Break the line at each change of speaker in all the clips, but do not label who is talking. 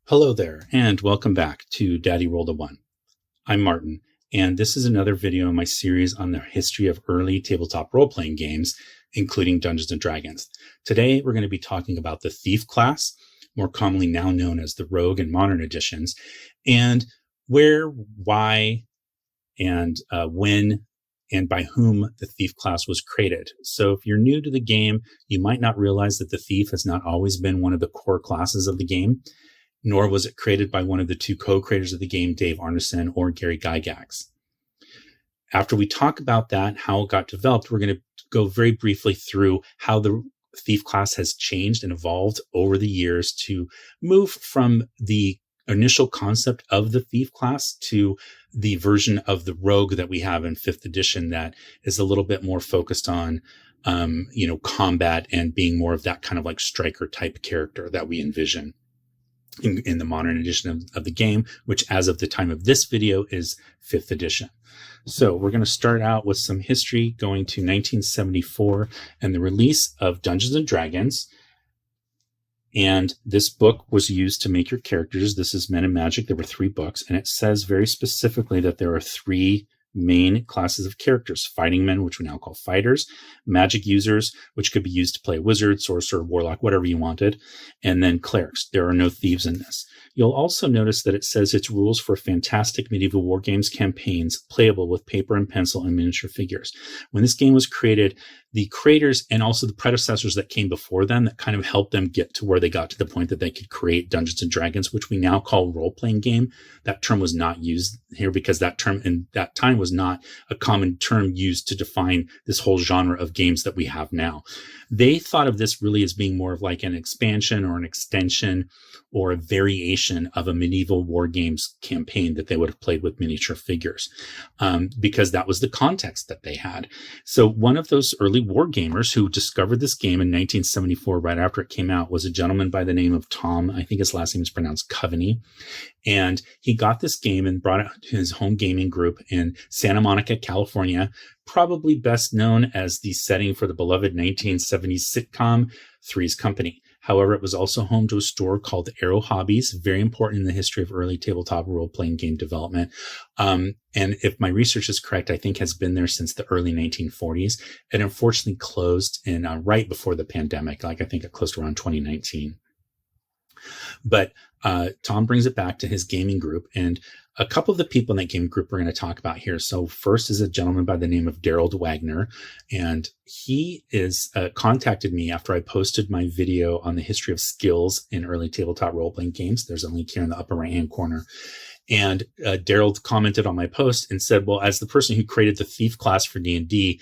Hello there, and welcome back to Daddy Rolled a One. I'm Martin, and this is another video in my series on the history of early tabletop role-playing games, including Dungeons & Dragons. Today, we're going to be talking about the Thief class, more commonly now known as the Rogue in modern editions, and where, why, and when, and by whom the Thief class was created. So if you're new to the game, you might not realize that the Thief has not always been one of the core classes of the game, nor was it created by one of the two co-creators of the game, Dave Arneson or Gary Gygax. After we talk about that, how it got developed, we're going to go very briefly through how the Thief class has changed and evolved over the years to move from the initial concept of the Thief class to the version of the Rogue that we have in 5th edition that is a little bit more focused on combat and being more of that kind of like striker type character that we envision in the modern edition of the game, which as of the time of this video is 5th edition. So we're going to start out with some history going to 1974 and the release of Dungeons & Dragons. And this book was used to make your characters. This is Men in Magic. There were 3 books, and it says very specifically that there are 3 main classes of characters: fighting men, which we now call fighters; magic users, which could be used to play wizard, sorcerer, warlock, whatever you wanted; and then clerics. There are no thieves in this. You'll also notice that it says it's rules for fantastic medieval war games campaigns playable with paper and pencil and miniature figures. When this game was created, the creators and also the predecessors that came before them that kind of helped them get to where they got to the point that they could create Dungeons and Dragons, which we now call role-playing game. That term was not used here because that term in that time was not a common term used to define this whole genre of games that we have now. They thought of this really as being more of like an expansion or an extension or a variation of a medieval war games campaign that they would have played with miniature figures, because that was the context that they had. So one of those early war gamers who discovered this game in 1974, right after it came out, was a gentleman by the name of Tom. I think his last name is pronounced Coveney. And he got this game and brought it to his home gaming group in Santa Monica, California, probably best known as the setting for the beloved 1970s sitcom Three's Company. However, it was also home to a store called Aero Hobbies, very important in the history of early tabletop role-playing game development. And if my research is correct, I think has been there since the early 1940s. It unfortunately closed in right before the pandemic. I think it closed around 2019. But Tom brings it back to his gaming group, and a couple of the people in that gaming group we're going to talk about here. So first is a gentleman by the name of Daryl Wagner, and he is contacted me after I posted my video on the history of skills in early tabletop role-playing games. There's a link here in the upper right-hand corner. And Daryl commented on my post and said, well, as the person who created the Thief class for D&D,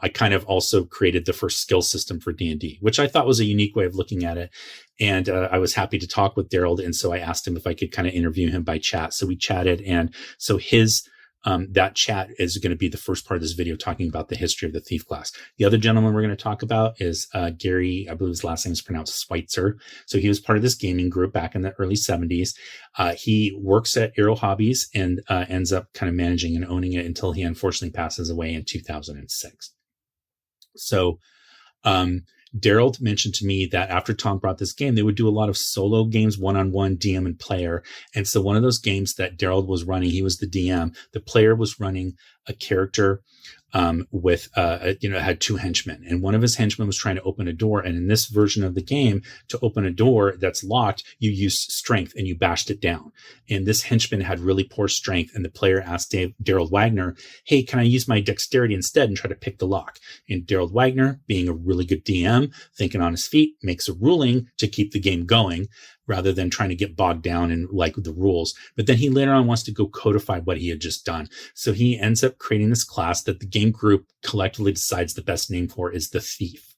I kind of also created the first skill system for D&D, which I thought was a unique way of looking at it. And I was happy to talk with Daryl. And so I asked him if I could kind of interview him by chat. So we chatted. And so that chat is going to be the first part of this video, talking about the history of the Thief class. The other gentleman we're going to talk about is Gary, I believe his last name is pronounced Schweitzer. So he was part of this gaming group back in the early 70s. He works at Aero Hobbies and ends up kind of managing and owning it until he unfortunately passes away in 2006. So Daryl mentioned to me that after Tom brought this game, they would do a lot of solo games, one-on-one DM and player. And so one of those games that Daryl was running, he was the DM. The player was running a character with had 2 henchmen, and one of his henchmen was trying to open a door. And in this version of the game, to open a door that's locked, you use strength and you bashed it down. And this henchman had really poor strength. And the player asked Daryl Wagner, hey, can I use my dexterity instead and try to pick the lock? And Daryl Wagner, being a really good DM, thinking on his feet, makes a ruling to keep the game going, rather than trying to get bogged down in like the rules. But then he later on wants to go codify what he had just done. So he ends up creating this class that the game group collectively decides the best name for is the Thief.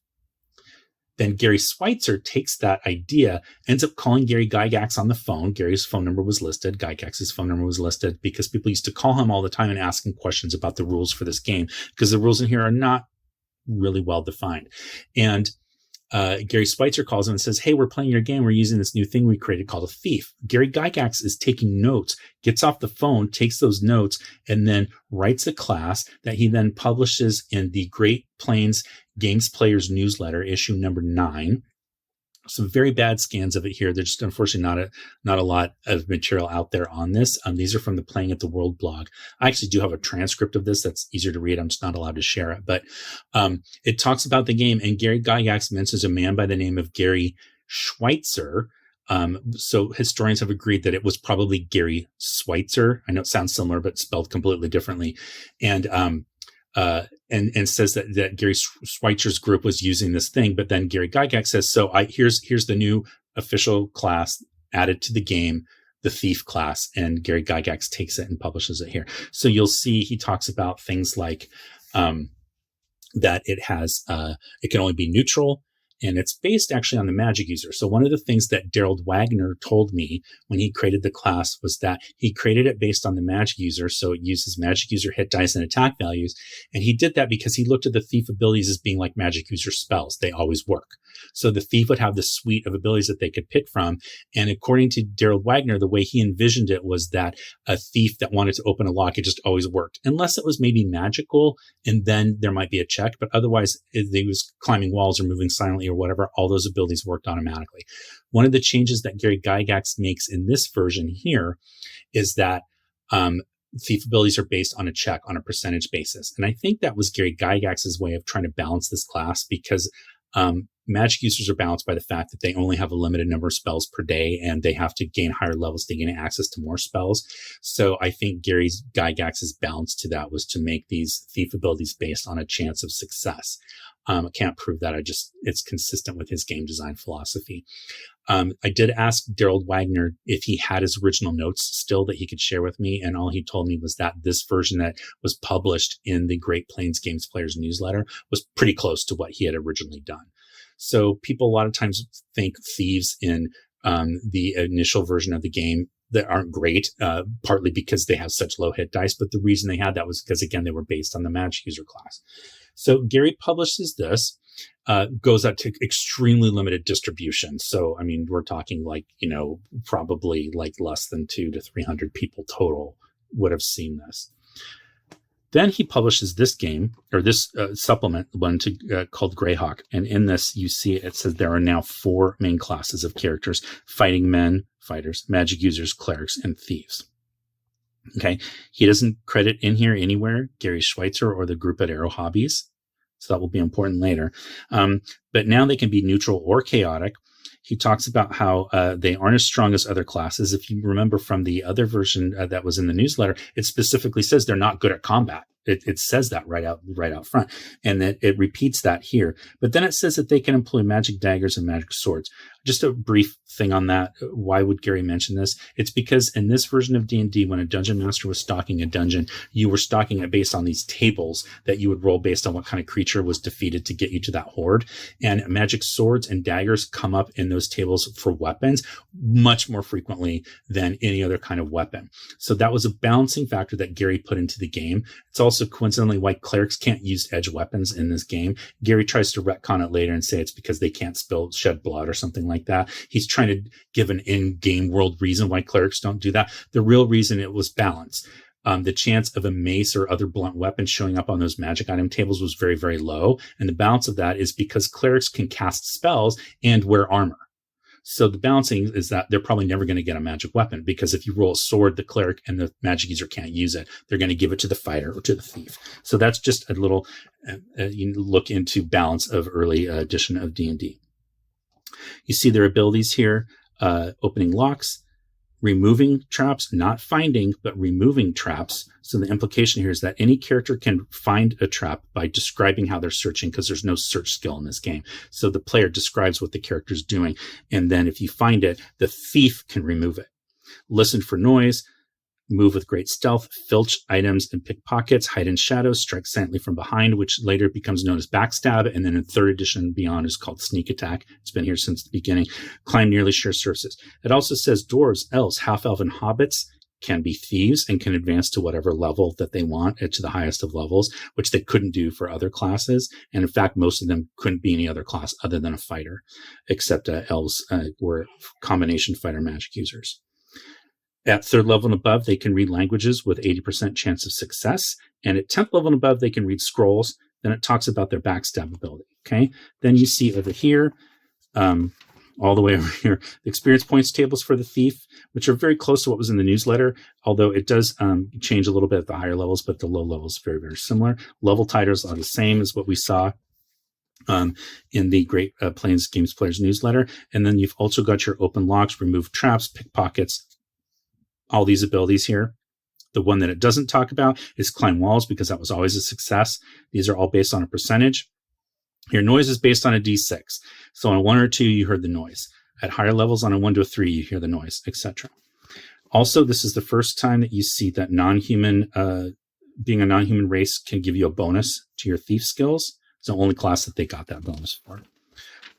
Then Gary Schweitzer takes that idea, ends up calling Gary Gygax on the phone. Gary's phone number was listed. Gygax's phone number was listed because people used to call him all the time and ask him questions about the rules for this game, because the rules in here are not really well defined. And Gary Schweitzer calls him and says, hey, we're playing your game. We're using this new thing we created called a Thief. Gary Gygax is taking notes, gets off the phone, takes those notes, and then writes a class that he then publishes in the Great Plains Games Players newsletter, issue number 9. some very bad scans of it here. There's just unfortunately not a lot of material out there on this. These are from the Playing at the World blog. I actually do have a transcript of this that's easier to read. I'm just not allowed to share it. But it talks about the game, and Gary Gygax mentions a man by the name of Gary Schweitzer. So historians have agreed that it was probably Gary Schweitzer. I know it sounds similar, but spelled completely differently. And says that Gary Schweitzer's group was using this thing, but then Gary Gygax says, so here's the new official class added to the game, the Thief class, and Gary Gygax takes it and publishes it here. So you'll see he talks about things like that it has it can only be neutral, and it's based actually on the magic user. So one of the things that Daryl Wagner told me when he created the class was that he created it based on the magic user. So it uses magic user hit dice and attack values. And he did that because he looked at the thief abilities as being like magic user spells. They always work. So the thief would have this suite of abilities that they could pick from. And according to Daryl Wagner, the way he envisioned it was that a thief that wanted to open a lock, it just always worked, unless it was maybe magical. And then there might be a check, but otherwise if they was climbing walls or moving silently or whatever, all those abilities worked automatically. One of the changes that Gary Gygax makes in this version here is that thief abilities are based on a check on a percentage basis. And I think that was Gary Gygax's way of trying to balance this class, because magic users are balanced by the fact that they only have a limited number of spells per day, and they have to gain higher levels to gain access to more spells. So I think Gary Gygax's balance to that was to make these thief abilities based on a chance of success. I can't prove that. It's consistent with his game design philosophy. I did ask Daryl Wagner if he had his original notes still that he could share with me. And all he told me was that this version that was published in the Great Plains Games Players newsletter was pretty close to what he had originally done. So people a lot of times think thieves in the initial version of the game that aren't great, partly because they have such low hit dice. But the reason they had that was because, again, they were based on the magic user class. So Gary publishes this, goes out to extremely limited distribution. So, I mean, we're talking like, probably like less than 200 to 300 people total would have seen this. Then he publishes this game, or this supplement one called Greyhawk. And in this, you see it says there are now 4 main classes of characters: fighting men, fighters, magic users, clerics, and thieves. Okay. He doesn't credit in here anywhere Gary Schweitzer or the group at Aero Hobbies. So that will be important later. But now they can be neutral or chaotic. He talks about how they aren't as strong as other classes. If you remember from the other version that was in the newsletter, it specifically says they're not good at combat. It says that right out front, and that it repeats that here. But then it says that they can employ magic daggers and magic swords. Just a brief thing on that. Why would Gary mention this? It's because in this version of D&D, when a dungeon master was stocking a dungeon, you were stocking it based on these tables that you would roll based on what kind of creature was defeated to get you to that horde. And magic swords and daggers come up in those tables for weapons much more frequently than any other kind of weapon. So that was a balancing factor that Gary put into the game. It's also coincidentally why clerics can't use edge weapons in this game. Gary tries to retcon it later and say it's because they can't shed blood or something like that. He's trying to give an in-game world reason why clerics don't do that. The real reason it was balance. The chance of a mace or other blunt weapon showing up on those magic item tables was very, very low. And the balance of that is because clerics can cast spells and wear armor. So the balancing is that they're probably never going to get a magic weapon, because if you roll a sword, the cleric and the magic user can't use it. They're going to give it to the fighter or to the thief. So that's just a little look into balance of early edition of D&D. You see their abilities here: opening locks, removing traps, not finding, but removing traps. So the implication here is that any character can find a trap by describing how they're searching, because there's no search skill in this game. So the player describes what the character's doing. And then if you find it, the thief can remove it. Listen for noise, move with great stealth, filch items and pick pockets, hide in shadows, strike silently from behind, which later becomes known as backstab. And then in 3rd edition and beyond is called sneak attack. It's been here since the beginning. Climb nearly sheer surfaces. It also says dwarves, elves, half-elf, and hobbits can be thieves and can advance to whatever level that they want, to the highest of levels, which they couldn't do for other classes. And in fact, most of them couldn't be any other class other than a fighter, except elves were combination fighter magic users. At 3rd level and above, they can read languages with 80% chance of success. And at 10th level and above, they can read scrolls. Then it talks about their backstab ability. Okay. Then you see over here, all the way over here. The experience points tables for the thief, which are very close to what was in the newsletter, although it does change a little bit at the higher levels, but the low levels very, very similar. Level titles are the same as what we saw in the Great Plains Games Players newsletter. And then you've also got your open locks, remove traps, pickpockets, all these abilities here. The one that it doesn't talk about is climb walls, because that was always a success. These are all based on a percentage. Your noise is based on a D6. So on a 1 or 2, you heard the noise. At higher levels, on a 1 to a 3, you hear the noise, etc. Also, this is the first time that you see that being a non-human race can give you a bonus to your thief skills. It's the only class that they got that bonus for.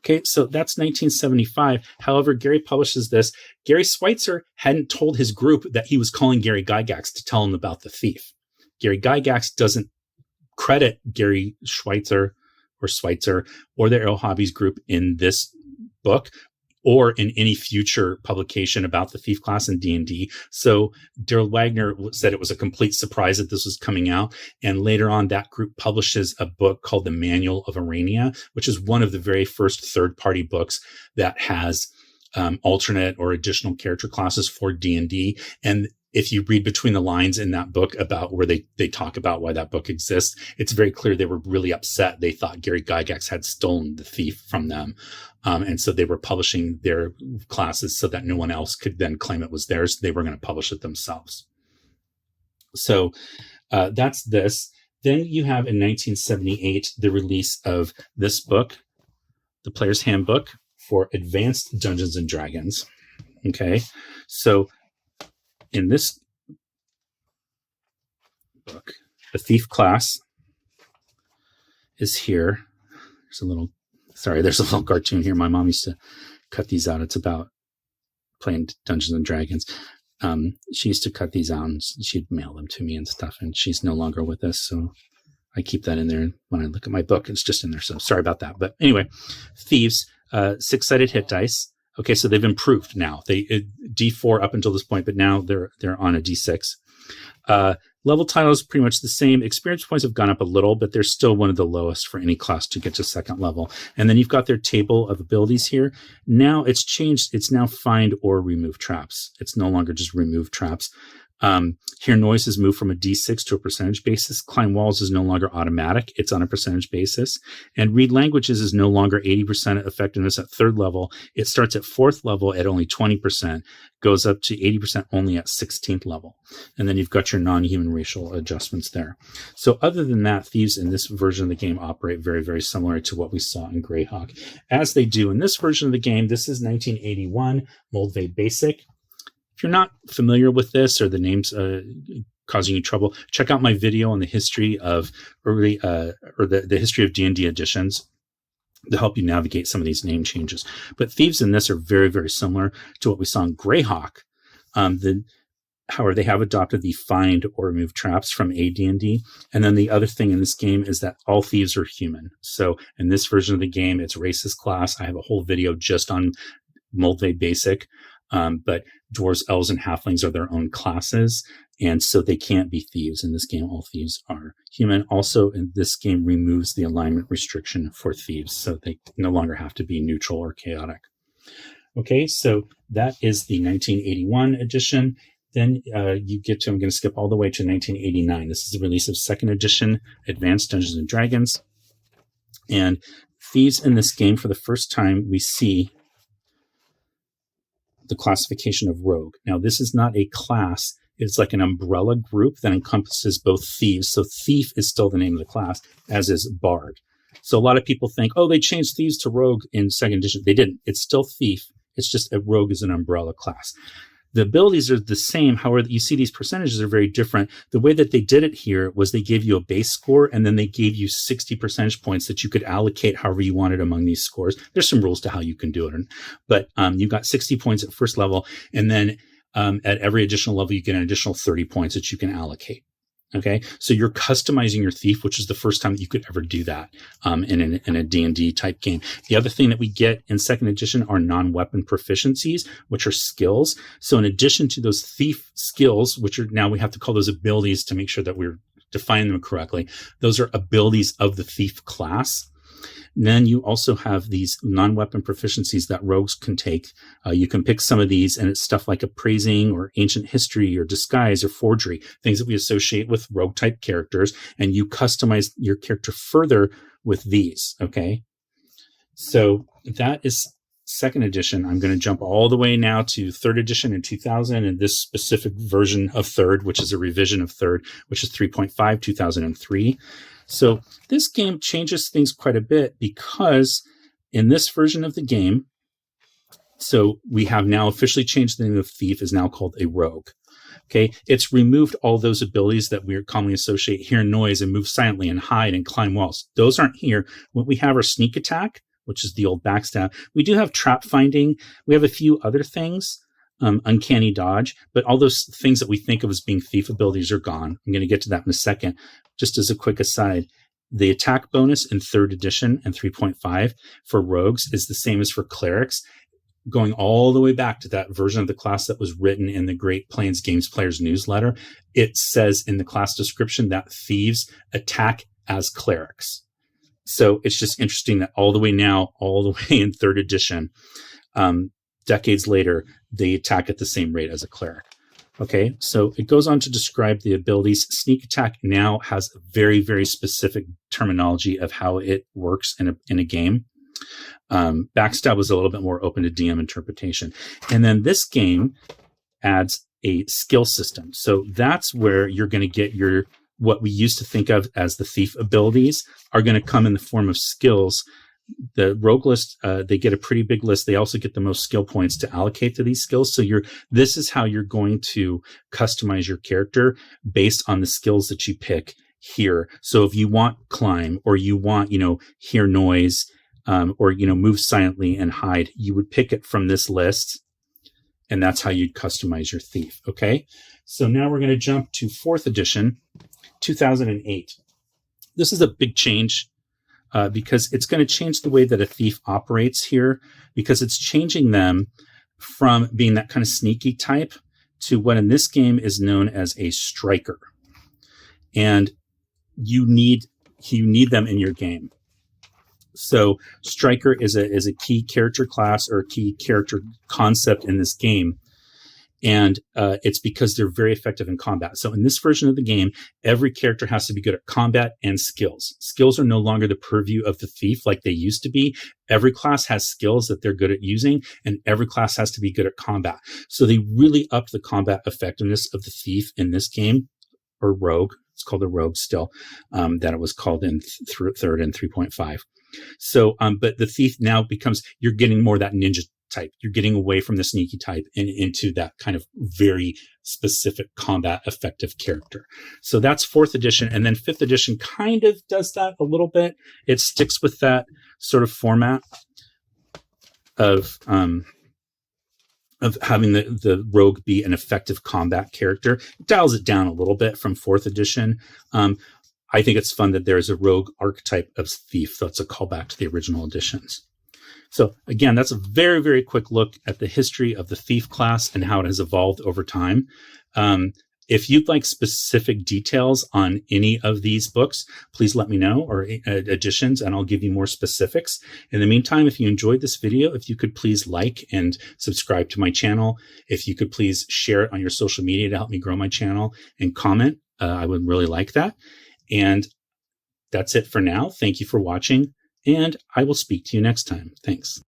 Okay, so that's 1975. However, Gary publishes this. Gary Schweitzer hadn't told his group that he was calling Gary Gygax to tell him about the thief. Gary Gygax doesn't credit Gary Schweitzer or the Aero Hobbies group in this book or in any future publication about the thief class in D&D. So Daryl Wagner said it was a complete surprise that this was coming out. And later on, that group publishes a book called The Manual of Arania, which is one of the very first third-party books that has alternate or additional character classes for D&D. And if you read between the lines in that book about where they talk about why that book exists, it's very clear they were really upset. They thought Gary Gygax had stolen the thief from them. And so they were publishing their classes so that no one else could then claim it was theirs. They were going to publish it themselves. So that's this. Then you have in 1978, the release of this book, The Player's Handbook for Advanced Dungeons and Dragons. Okay. So in this book, the thief class is here. There's a little cartoon here. My mom used to cut these out. It's about playing Dungeons and Dragons. She used to cut these out and she'd mail them to me and stuff. And she's no longer with us, so I keep that in there. When I look at my book, it's just in there. So sorry about that. But anyway, thieves, 6-sided hit dice. Okay, so they've improved now. D4 up until this point, but now they're on a D6. Level title is pretty much the same. Experience points have gone up a little, but they're still one of the lowest for any class to get to second level. And then you've got their table of abilities here. Now it's changed. It's now find or remove traps. It's no longer just remove traps. Hear noise has moved from a D6 to a percentage basis. Climb walls is no longer automatic. It's on a percentage basis. And read languages is no longer 80% effectiveness at third level. It starts at fourth level at only 20%, goes up to 80% only at 16th level. And then you've got your non-human racial adjustments there. So other than that, thieves in this version of the game operate very, very similar to what we saw in Greyhawk. As they do in this version of the game, this is 1981 Moldvay Basic. If you're not familiar with this or the names causing you trouble, check out my video on the history of the history of D&D editions to help you navigate some of these name changes. But thieves in this are very, very similar to what we saw in Greyhawk. However, they have adopted the find or remove traps from AD&D. And then the other thing in this game is that all thieves are human. So in this version of the game, it's racist class. I have a whole video just on Moldvay Basic. But dwarves, elves, and halflings are their own classes, and so they can't be thieves. In this game, all thieves are human. Also, in this game, removes the alignment restriction for thieves, so they no longer have to be neutral or chaotic. Okay, so that is the 1981 edition. Then you get to, I'm going to skip all the way to 1989. This is the release of second edition, Advanced Dungeons and Dragons. And thieves in this game, for the first time, we see the classification of rogue. Now, this is not a class. It's like an umbrella group that encompasses both thieves. So thief is still the name of the class, as is bard. So a lot of people think, oh, they changed thieves to rogue in second edition. They didn't. It's still thief. It's just a rogue is an umbrella class. The abilities are the same. However, you see these percentages are very different. The way that they did it here was they gave you a base score, and then they gave you 60 percentage points that you could allocate however you wanted among these scores. There's some rules to how you can do it. But you got 60 points at first level, and then at every additional level, you get an additional 30 points that you can allocate. Okay, so you're customizing your thief, which is the first time that you could ever do that in a D&D type game. The other thing that we get in second edition are non-weapon proficiencies, which are skills. So in addition to those thief skills, which are now we have to call those abilities to make sure that we're defining them correctly, those are abilities of the thief class. then you also have these non-weapon proficiencies that rogues can take. You can pick some of these, and it's stuff like appraising or ancient history or disguise or forgery, things that we associate with rogue-type characters, and you customize your character further with these, okay? So that is second edition. I'm going to jump all the way now to third edition in 2000, and this specific version of third, which is a revision of third, which is 3.5, 2003. So this game changes things quite a bit, because in this version of the game, so we have now officially changed the name of thief, is now called a rogue. Okay, it's removed all those abilities that we commonly associate: hear noise and move silently and hide and climb walls. Those aren't here. What we have are sneak attack, which is the old backstab. We do have trap finding. We have a few other things, uncanny dodge, but all those things that we think of as being thief abilities are gone. I'm going to get to that in a second. Just as a quick aside, the attack bonus in third edition and 3.5 for rogues is the same as for clerics, going all the way back to that version of the class that was written in the Great Plains Games Players newsletter. It says in the class description that thieves attack as clerics. So it's just interesting that all the way now, all the way in third edition, decades later, they attack at the same rate as a cleric. Okay, so it goes on to describe the abilities. Sneak attack now has very, very specific terminology of how it works in a game. Backstab was a little bit more open to DM interpretation. And then this game adds a skill system. So that's where you're going to get what we used to think of as the thief abilities are going to come in the form of skills. The rogue list, they get a pretty big list. They also get the most skill points to allocate to these skills. So this is how you're going to customize your character based on the skills that you pick here. So if you want climb, or you want, hear noise, or, move silently and hide, you would pick it from this list. And that's how you'd customize your thief. Okay. So now we're going to jump to fourth edition, 2008. This is a big change, because it's going to change the way that a thief operates here, because it's changing them from being that kind of sneaky type to what in this game is known as a striker. And you need them in your game. So striker is a key character class or key character concept in this game. And it's because they're very effective in combat. So in this version of the game, every character has to be good at combat and skills. Skills are no longer the purview of the thief like they used to be. Every class has skills that they're good at using, and every class has to be good at combat. So they really upped the combat effectiveness of the thief in this game, or rogue. It's called a rogue still, that it was called in third and 3.5. So, but the thief now becomes, you're getting more that ninja type. You're getting away from the sneaky type and into that kind of very specific combat effective character. So that's fourth edition. And then fifth edition kind of does that a little bit. It sticks with that sort of format of having the rogue be an effective combat character. It dials it down a little bit from fourth edition. I think it's fun that there's a rogue archetype of thief. That's a callback to the original editions. So again, that's a very, very quick look at the history of the thief class and how it has evolved over time. If you'd like specific details on any of these books, please let me know, or editions, and I'll give you more specifics. In the meantime, if you enjoyed this video, if you could please like and subscribe to my channel. If you could please share it on your social media to help me grow my channel, and comment, I would really like that. And that's it for now. Thank you for watching, and I will speak to you next time. Thanks.